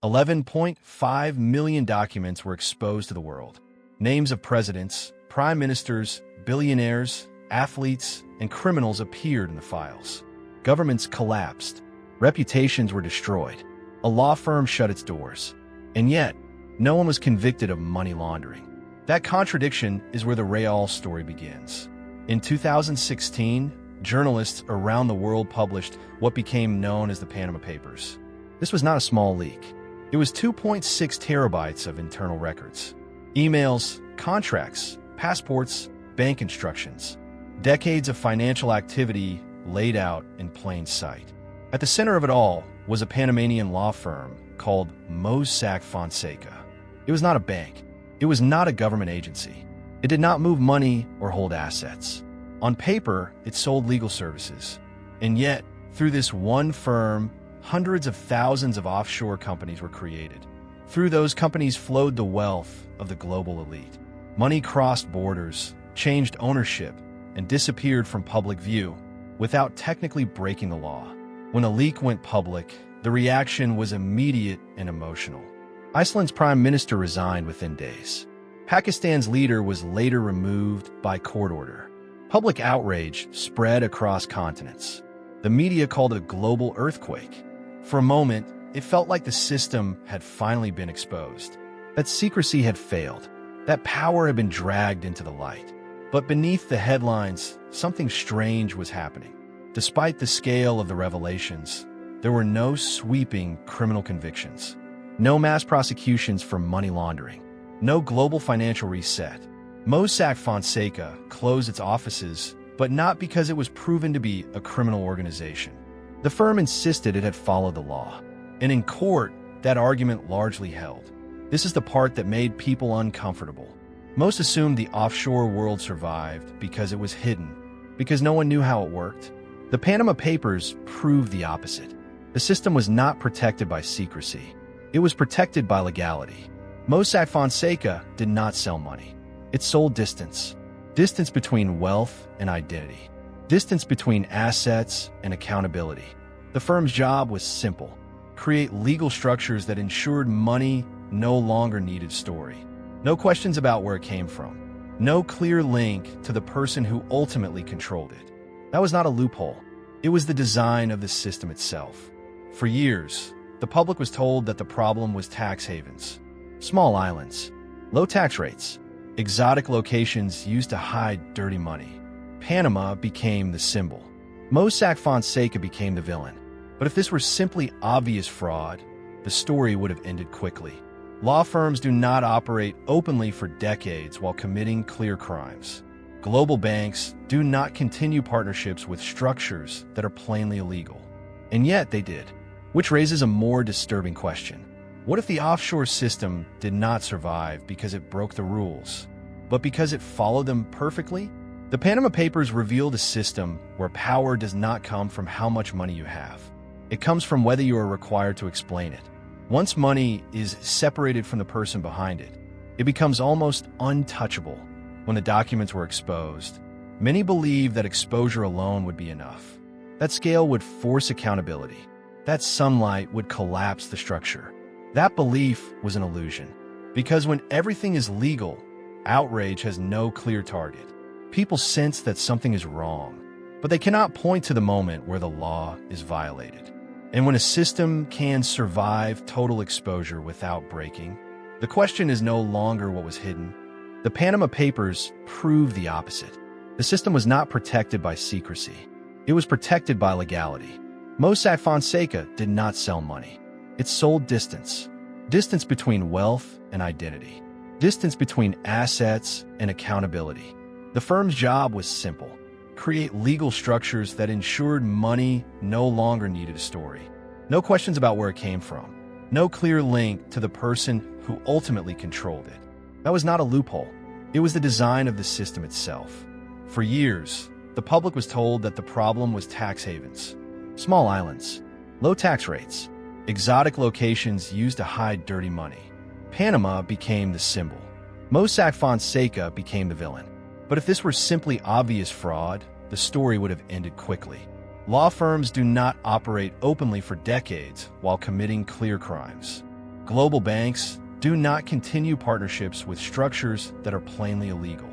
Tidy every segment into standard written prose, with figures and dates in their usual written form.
11.5 million documents were exposed to the world. Names of presidents, prime ministers, billionaires, athletes, and criminals appeared in the files. Governments collapsed. Reputations were destroyed. A law firm shut its doors. And yet, no one was convicted of money laundering. That contradiction is where the Real story begins. In 2016, journalists around the world published what became known as the Panama Papers. This was not a small leak. It was 2.6 terabytes of internal records. Emails, contracts, passports, bank instructions. Decades of financial activity laid out in plain sight. At the center of it all was a Panamanian law firm called Mossack Fonseca. It was not a bank. It was not a government agency. It did not move money or hold assets. On paper, it sold legal services. And yet, through this one firm, hundreds of thousands of offshore companies were created. Through those companies flowed the wealth of the global elite. Money crossed borders, changed ownership, and disappeared from public view without technically breaking the law. When a leak went public, the reaction was immediate and emotional. Iceland's prime minister resigned within days. Pakistan's leader was later removed by court order. Public outrage spread across continents. The media called it a global earthquake. For a moment, it felt like the system had finally been exposed, that secrecy had failed, that power had been dragged into the light. But beneath the headlines, something strange was happening. Despite the scale of the revelations, there were no sweeping criminal convictions, no mass prosecutions for money laundering, no global financial reset. Mossack Fonseca closed its offices, but not because it was proven to be a criminal organization. The firm insisted it had followed the law. And in court, that argument largely held. This is the part that made people uncomfortable. Most assumed the offshore world survived because it was hidden, because no one knew how it worked. The Panama Papers proved the opposite. The system was not protected by secrecy. It was protected by legality. Mossack Fonseca did not sell money. It sold distance. Distance between wealth and identity. Distance between assets and accountability. The firm's job was simple: create legal structures that ensured money no longer needed story. No questions about where it came from. No clear link to the person who ultimately controlled it. That was not a loophole. It was the design of the system itself. For years, the public was told that the problem was tax havens, small islands, low tax rates, exotic locations used to hide dirty money. Panama became the symbol. Mossack Fonseca became the villain. But if this were simply obvious fraud, the story would have ended quickly. Law firms do not operate openly for decades while committing clear crimes. Global banks do not continue partnerships with structures that are plainly illegal. And yet they did. Which raises a more disturbing question. What if the offshore system did not survive because it broke the rules, but because it followed them perfectly? The Panama Papers revealed a system where power does not come from how much money you have. It comes from whether you are required to explain it. Once money is separated from the person behind it, it becomes almost untouchable. When the documents were exposed, many believed that exposure alone would be enough. That scale would force accountability. That sunlight would collapse the structure. That belief was an illusion. Because when everything is legal, outrage has no clear target. People sense that something is wrong, but they cannot point to the moment where the law is violated. And when a system can survive total exposure without breaking, the question is no longer what was hidden. The Panama Papers proved the opposite. The system was not protected by secrecy. It was protected by legality. Mossack Fonseca did not sell money. It sold distance. Distance between wealth and identity. Distance between assets and accountability. The firm's job was simple: create legal structures that ensured money no longer needed a story. No questions about where it came from. No clear link to the person who ultimately controlled it. That was not a loophole. It was the design of the system itself. For years, the public was told that the problem was tax havens, small islands, low tax rates, exotic locations used to hide dirty money. Panama became the symbol. Mossack Fonseca became the villain. But if this were simply obvious fraud, the story would have ended quickly. Law firms do not operate openly for decades while committing clear crimes. Global banks do not continue partnerships with structures that are plainly illegal.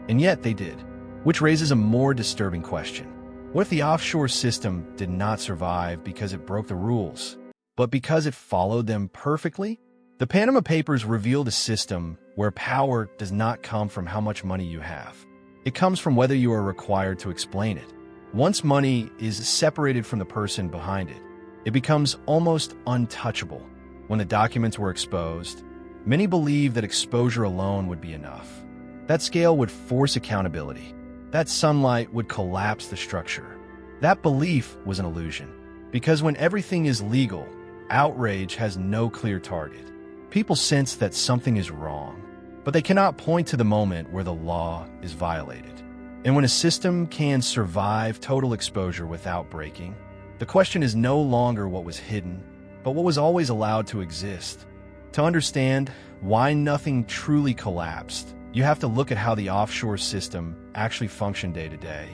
And yet they did, which raises a more disturbing question. What if the offshore system did not survive because it broke the rules, but because it followed them perfectly? The Panama Papers revealed a system where power does not come from how much money you have. It comes from whether you are required to explain it. Once money is separated from the person behind it, it becomes almost untouchable. When the documents were exposed, many believed that exposure alone would be enough. That scale would force accountability. That sunlight would collapse the structure. That belief was an illusion, because when everything is legal, outrage has no clear target. People sense that something is wrong, but they cannot point to the moment where the law is violated. And when a system can survive total exposure without breaking, the question is no longer what was hidden, but what was always allowed to exist. To understand why nothing truly collapsed, you have to look at how the offshore system actually functioned day to day.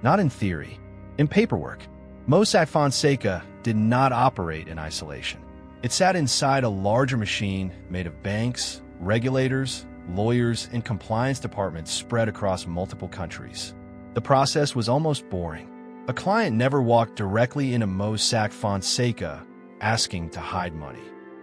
Not in theory, in paperwork. Mossack Fonseca did not operate in isolation. It sat inside a larger machine made of banks, regulators, lawyers, and compliance departments spread across multiple countries. The process was almost boring. A client never walked directly into Mossack Fonseca asking to hide money.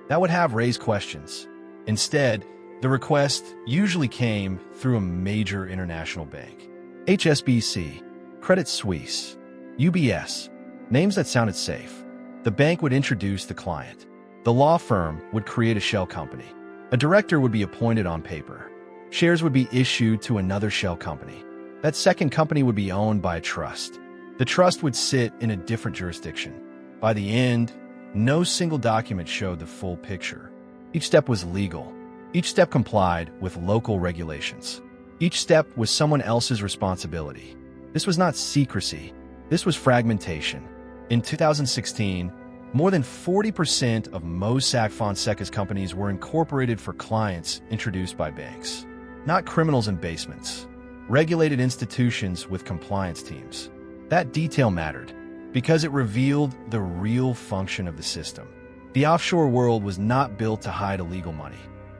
That would have raised questions. Instead, the request usually came through a major international bank. HSBC, Credit Suisse, UBS, names that sounded safe. The bank would introduce the client. The law firm would create a shell company. A director would be appointed on paper. Shares would be issued to another shell company. That second company would be owned by a trust. The trust would sit in a different jurisdiction. By the end, no single document showed the full picture. Each step was legal. Each step complied with local regulations. Each step was someone else's responsibility. This was not secrecy. This was fragmentation. In 2016, more than 40% of Mossack Fonseca's companies were incorporated for clients introduced by banks. Not criminals in basements. Regulated institutions with compliance teams. That detail mattered because it revealed the real function of the system. The offshore world was not built to hide illegal money.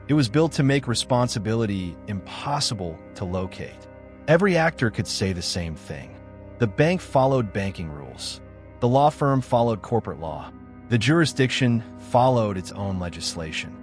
It was built to make responsibility impossible to locate. Every actor could say the same thing. The bank followed banking rules. The law firm followed corporate law. The jurisdiction followed its own legislation.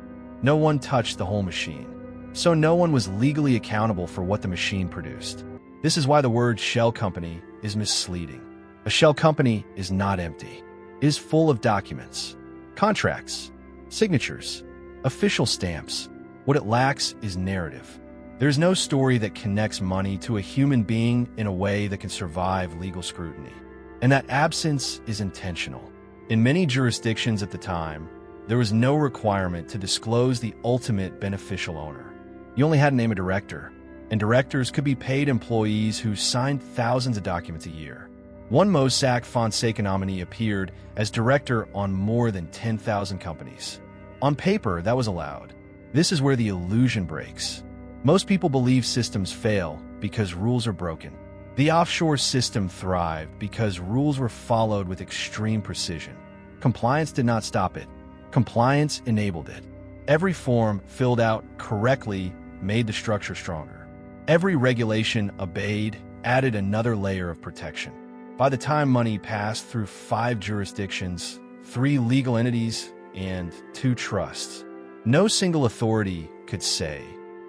No one touched the whole machine, so no one was legally accountable for what the machine produced. This is why the word shell company is misleading. A shell company is not empty. It is full of documents, contracts, signatures, official stamps. What it lacks is narrative. There's no story that connects money to a human being in a way that can survive legal scrutiny. And that absence is intentional. In many jurisdictions at the time, there was no requirement to disclose the ultimate beneficial owner. You only had to name a director, and directors could be paid employees who signed thousands of documents a year. One Mossack Fonseca nominee appeared as director on more than 10,000 companies. On paper, that was allowed. This is where the illusion breaks. Most people believe systems fail because rules are broken. The offshore system thrived because rules were followed with extreme precision. Compliance did not stop it. Compliance enabled it. Every form filled out correctly made the structure stronger. Every regulation obeyed added another layer of protection. By the time money passed through 5 jurisdictions, 3 legal entities, and 2 trusts, no single authority could say,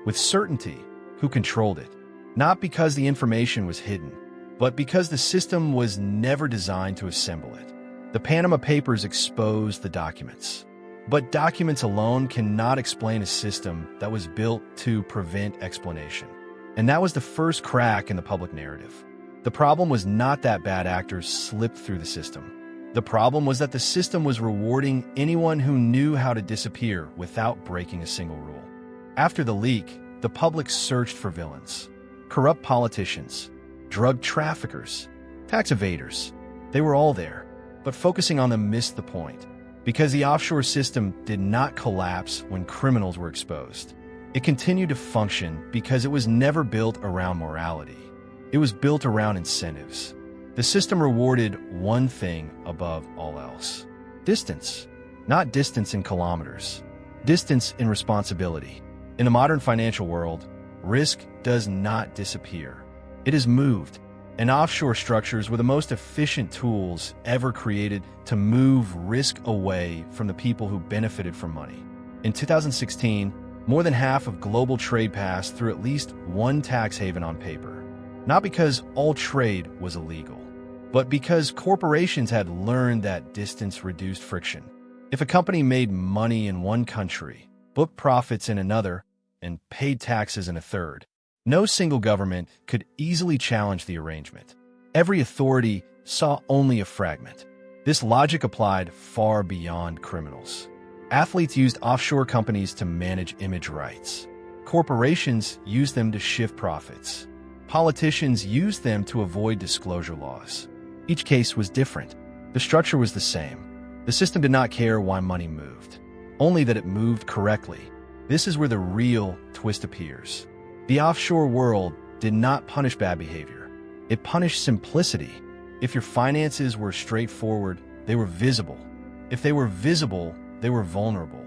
with certainty, who controlled it. Not because the information was hidden, but because the system was never designed to assemble it. The Panama Papers exposed the documents. But documents alone cannot explain a system that was built to prevent explanation. And that was the first crack in the public narrative. The problem was not that bad actors slipped through the system. The problem was that the system was rewarding anyone who knew how to disappear without breaking a single rule. After the leak, the public searched for villains. Corrupt politicians, drug traffickers, tax evaders. They were all there, but focusing on them missed the point. Because the offshore system did not collapse when criminals were exposed. It continued to function because it was never built around morality. It was built around incentives. The system rewarded one thing above all else. Distance. Not distance in kilometers. Distance in responsibility. In the modern financial world, risk does not disappear. It is moved, and offshore structures were the most efficient tools ever created to move risk away from the people who benefited from money. In 2016, more than half of global trade passed through at least one tax haven on paper. Not because all trade was illegal, but because corporations had learned that distance reduced friction. If a company made money in one country, booked profits in another, and paid taxes in a third, no single government could easily challenge the arrangement. Every authority saw only a fragment. This logic applied far beyond criminals. Athletes used offshore companies to manage image rights. Corporations used them to shift profits. Politicians used them to avoid disclosure laws. Each case was different. The structure was the same. The system did not care why money moved, only that it moved correctly. This is where the real twist appears. The offshore world did not punish bad behavior. It punished simplicity. If your finances were straightforward, they were visible. If they were visible, they were vulnerable.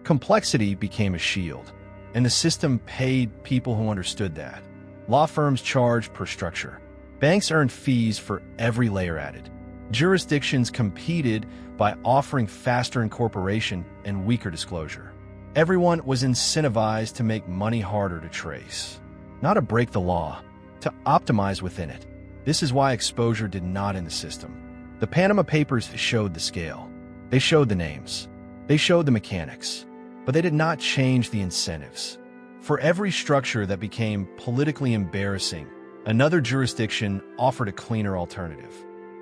Complexity became a shield, and the system paid people who understood that. Law firms charged per structure. Banks earned fees for every layer added. Jurisdictions competed by offering faster incorporation and weaker disclosure. Everyone was incentivized to make money harder to trace, not to break the law, to optimize within it. This is why exposure did not end the system. The Panama Papers showed the scale. They showed the names. They showed the mechanics. But they did not change the incentives. For every structure that became politically embarrassing, another jurisdiction offered a cleaner alternative.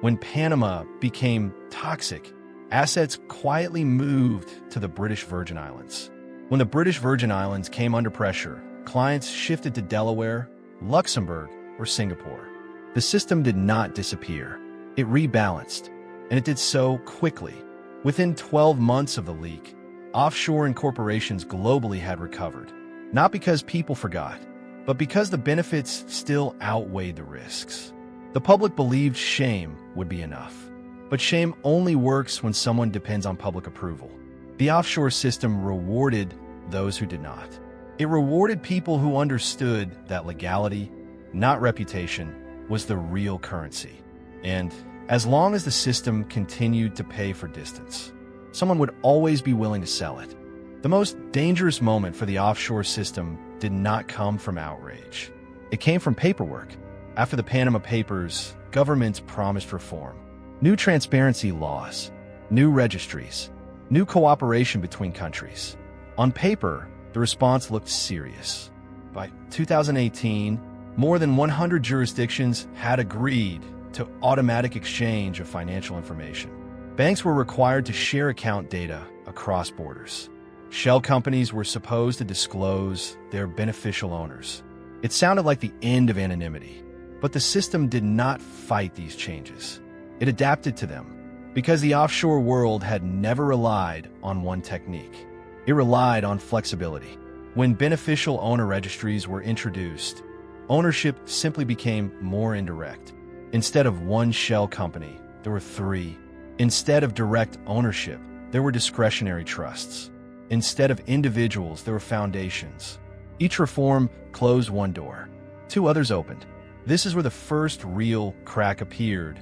When Panama became toxic, assets quietly moved to the British Virgin Islands. When the British Virgin Islands came under pressure, clients shifted to Delaware, Luxembourg, or Singapore. The system did not disappear. It rebalanced, and it did so quickly. Within 12 months of the leak, offshore incorporations globally had recovered, not because people forgot, but because the benefits still outweighed the risks. The public believed shame would be enough. But shame only works when someone depends on public approval. The offshore system rewarded those who did not. It rewarded people who understood that legality, not reputation, was the real currency. And as long as the system continued to pay for distance, someone would always be willing to sell it. The most dangerous moment for the offshore system did not come from outrage. It came from paperwork. After the Panama Papers, governments promised reform. New transparency laws, new registries, new cooperation between countries. On paper, the response looked serious. By 2018, more than 100 jurisdictions had agreed to automatic exchange of financial information. Banks were required to share account data across borders. Shell companies were supposed to disclose their beneficial owners. It sounded like the end of anonymity, but the system did not fight these changes. It adapted to them, because the offshore world had never relied on one technique. It relied on flexibility. When beneficial owner registries were introduced, ownership simply became more indirect. Instead of one shell company, there were three. Instead of direct ownership, there were discretionary trusts. Instead of individuals, there were foundations. Each reform closed one door. Two others opened. This is where the first real crack appeared,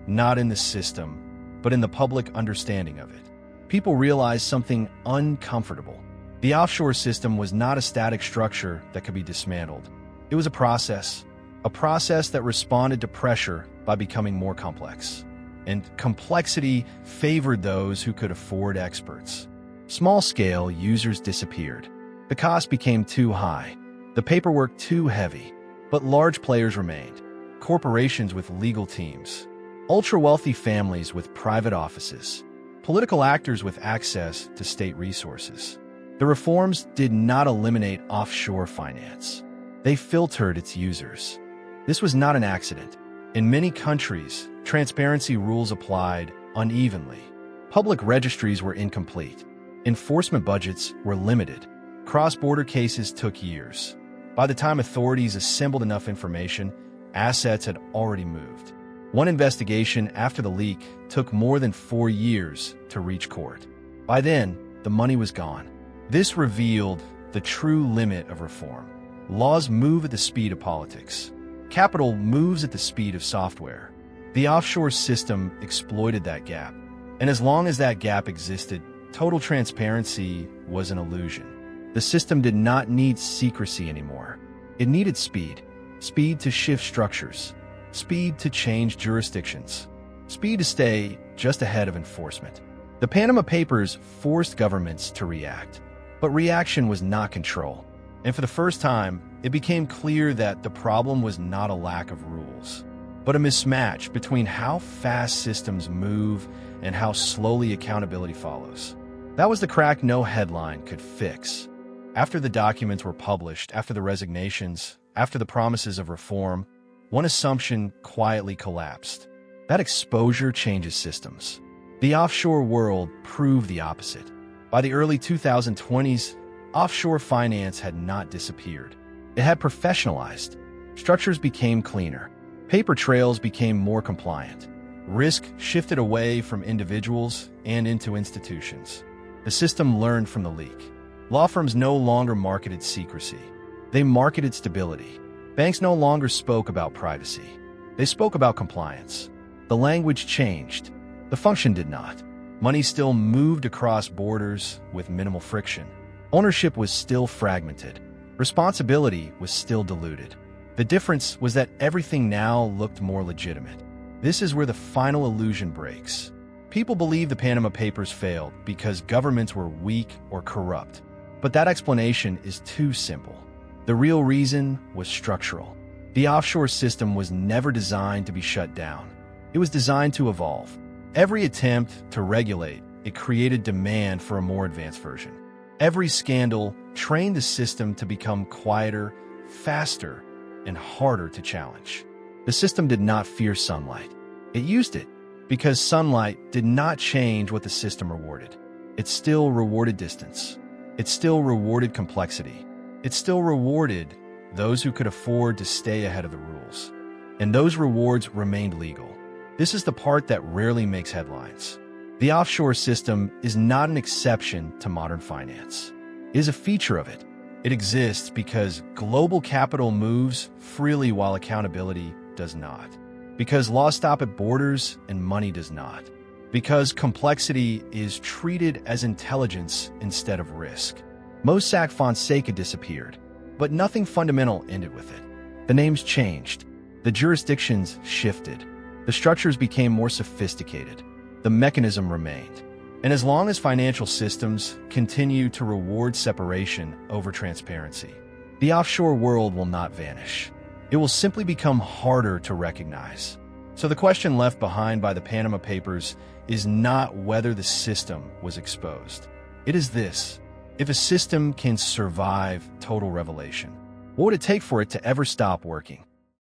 not in the system, but in the public understanding of it. People realized something uncomfortable. The offshore system was not a static structure that could be dismantled. It was a process that responded to pressure by becoming more complex. And complexity favored those who could afford experts. Small-scale users disappeared. The cost became too high, the paperwork too heavy, but large players remained. Corporations with legal teams, ultra-wealthy families with private offices, political actors with access to state resources. The reforms did not eliminate offshore finance. They filtered its users. This was not an accident. In many countries, transparency rules applied unevenly. Public registries were incomplete. Enforcement budgets were limited. Cross-border cases took years. By the time authorities assembled enough information, assets had already moved. One investigation after the leak took more than 4 years to reach court. By then, the money was gone. This revealed the true limit of reform. Laws move at the speed of politics. Capital moves at the speed of software. The offshore system exploited that gap. And as long as that gap existed, total transparency was an illusion. The system did not need secrecy anymore. It needed speed. Speed to shift structures. Speed to change jurisdictions. Speed to stay just ahead of enforcement. The Panama Papers forced governments to react. But reaction was not control. And for the first time, it became clear that the problem was not a lack of rules, but a mismatch between how fast systems move and how slowly accountability follows. That was the crack no headline could fix. After the documents were published, after the resignations, after the promises of reform, one assumption quietly collapsed. That exposure changes systems. The offshore world proved the opposite. By the early 2020s, offshore finance had not disappeared. It had professionalized. Structures became cleaner. Paper trails became more compliant. Risk shifted away from individuals and into institutions. The system learned from the leak. Law firms no longer marketed secrecy. They marketed stability. Banks no longer spoke about privacy. They spoke about compliance. The language changed. The function did not. Money still moved across borders with minimal friction. Ownership was still fragmented. Responsibility was still diluted. The difference was that everything now looked more legitimate. This is where the final illusion breaks. People believe the Panama Papers failed because governments were weak or corrupt. But that explanation is too simple. The real reason was structural. The offshore system was never designed to be shut down. It was designed to evolve. Every attempt to regulate, it created demand for a more advanced version. Every scandal trained the system to become quieter, faster, and harder to challenge. The system did not fear sunlight. It used it because sunlight did not change what the system rewarded. It still rewarded distance. It still rewarded complexity. It still rewarded those who could afford to stay ahead of the rules. And those rewards remained legal. This is the part that rarely makes headlines. The offshore system is not an exception to modern finance. It is a feature of it. It exists because global capital moves freely while accountability does not. Because laws stop at borders and money does not. Because complexity is treated as intelligence instead of risk. Mossack Fonseca disappeared, but nothing fundamental ended with it. The names changed. The jurisdictions shifted. The structures became more sophisticated. The mechanism remained. And as long as financial systems continue to reward separation over transparency, the offshore world will not vanish. It will simply become harder to recognize. So the question left behind by the Panama Papers is not whether the system was exposed. It is this: if a system can survive total revelation, what would it take for it to ever stop working?